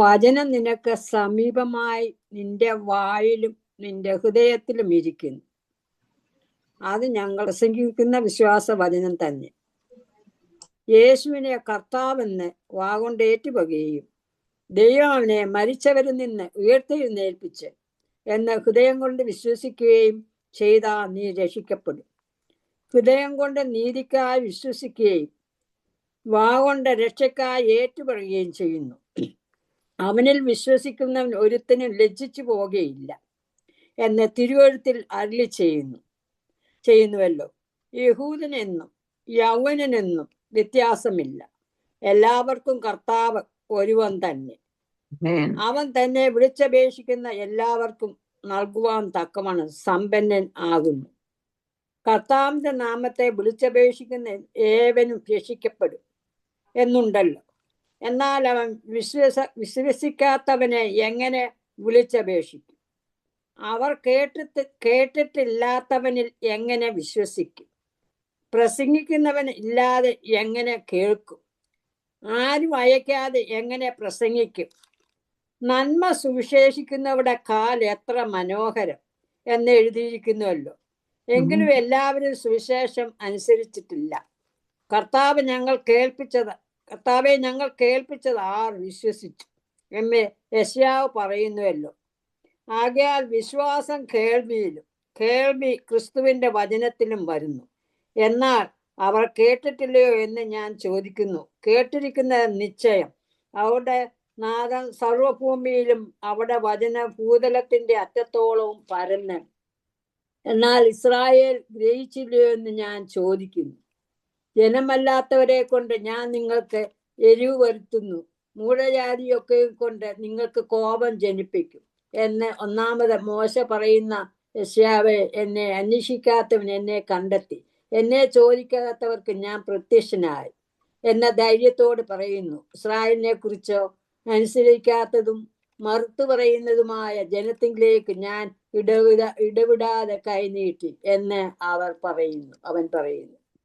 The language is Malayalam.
വചനം നിനക്ക് സമീപമായി നിന്റെ വായിലും നിന്റെ ഹൃദയത്തിലും ഇരിക്കുന്നു. അത് ഞങ്ങൾ പ്രസംഗിക്കുന്ന വിശ്വാസ വചനം തന്നെ. യേശുവിനെ കർത്താവെന്ന് വാഗൊണ്ട് ഏറ്റുപകയും ദൈവം അവനെ മരിച്ചവരിൽ നിന്ന് ഉയർത്തെഴുന്നേൽപ്പിച്ച് എന്ന് ഹൃദയം കൊണ്ട് വിശ്വസിക്കുകയും ചെയ്താൽ നീ രക്ഷിക്കപ്പെടും. ഹൃദയം കൊണ്ട് നീതിക്കായി വിശ്വസിക്കുകയും വാഗൊണ്ട് രക്ഷയ്ക്കായി ഏറ്റുപറയുകയും ചെയ്യുന്നു. അവനിൽ വിശ്വസിക്കുന്നവൻ ഒരുത്തനും ലജ്ജിച്ചു പോകുകയില്ല എന്ന് തിരുവെഴുത്തിൽ അരുളി ചെയ്യുന്നുവല്ലോ. യഹൂദനെന്നും യൗവനനെന്നും വ്യത്യാസമില്ല, എല്ലാവർക്കും കർത്താവ് ഒരുവൻ തന്നെ. അവൻ തന്നെ വിളിച്ചപേക്ഷിക്കുന്ന എല്ലാവർക്കും നൽകുവാൻ തക്കവണ്ണം സമ്പന്നൻ ആകുന്നു. കർത്താവിന്റെ നാമത്തെ വിളിച്ചപേക്ഷിക്കുന്ന ഏവനും രക്ഷിക്കപ്പെടും എന്നുണ്ടല്ലോ. എന്നാൽ അവൻ വിശ്വസിക്കാത്തവനെ എങ്ങനെ വിളിച്ചപേക്ഷിക്കും? അവർ കേട്ടിട്ടില്ലാത്തവനിൽ എങ്ങനെ വിശ്വസിക്കും? പ്രസംഗിക്കുന്നവൻ ഇല്ലാതെ എങ്ങനെ കേൾക്കും? ആരും അയക്കാതെ എങ്ങനെ പ്രസംഗിക്കും? നന്മ സുവിശേഷിക്കുന്നവരുടെ കാൽ എത്ര മനോഹരം എന്ന് എഴുതിയിരിക്കുന്നുവല്ലോ. എങ്കിലും എല്ലാവരും സുവിശേഷം അനുസരിച്ചിട്ടില്ല. കർത്താവെ ഞങ്ങൾ കേൾപ്പിച്ചത് ആർ വിശ്വസിച്ചു എന്ന് യെശയ്യാവ് പറയുന്നുവല്ലോ. ആകയാൽ വിശ്വാസം കേൾവിയിലും കേൾവി ക്രിസ്തുവിന്റെ വചനത്തിലും വരുന്നു. എന്നാൽ അവർ കേട്ടിട്ടില്ലയോ എന്ന് ഞാൻ ചോദിക്കുന്നു. കേട്ടിരിക്കുന്ന നിശ്ചയം. അവിടെ നാഥൻ സർവഭൂമിയിലും അവിടെ വചന ഭൂതലത്തിന്റെ അറ്റത്തോളവും പരന്ന്. എന്നാൽ ഇസ്രായേൽ ഗ്രഹിച്ചില്ലയോ എന്ന് ഞാൻ ചോദിക്കുന്നു. ജനമല്ലാത്തവരെ കൊണ്ട് ഞാൻ നിങ്ങൾക്ക് എരിവ് വരുത്തുന്നു, മൂഢജാതിയൊക്കെ കൊണ്ട് നിങ്ങൾക്ക് കോപം ജനിപ്പിക്കും എന്ന് ഒന്നാമത് മോശ പറയുന്ന യെശയ്യാവേ, എന്നെ അന്വേഷിക്കാത്തവൻ എന്നെ കണ്ടെത്തി, എന്നെ ചോദിക്കാത്തവർക്ക് ഞാൻ പ്രത്യക്ഷനായി എന്ന ധൈര്യത്തോട് പറയുന്നു. ഇസ്രായേലിനെ കുറിച്ചോ അനുസരിക്കാത്തതും മറുത്തു പറയുന്നതുമായ ജനത്തിലേക്ക് ഞാൻ ഇടവിടാതെ കൈനീട്ടി എന്ന് അവൻ പറയുന്നു.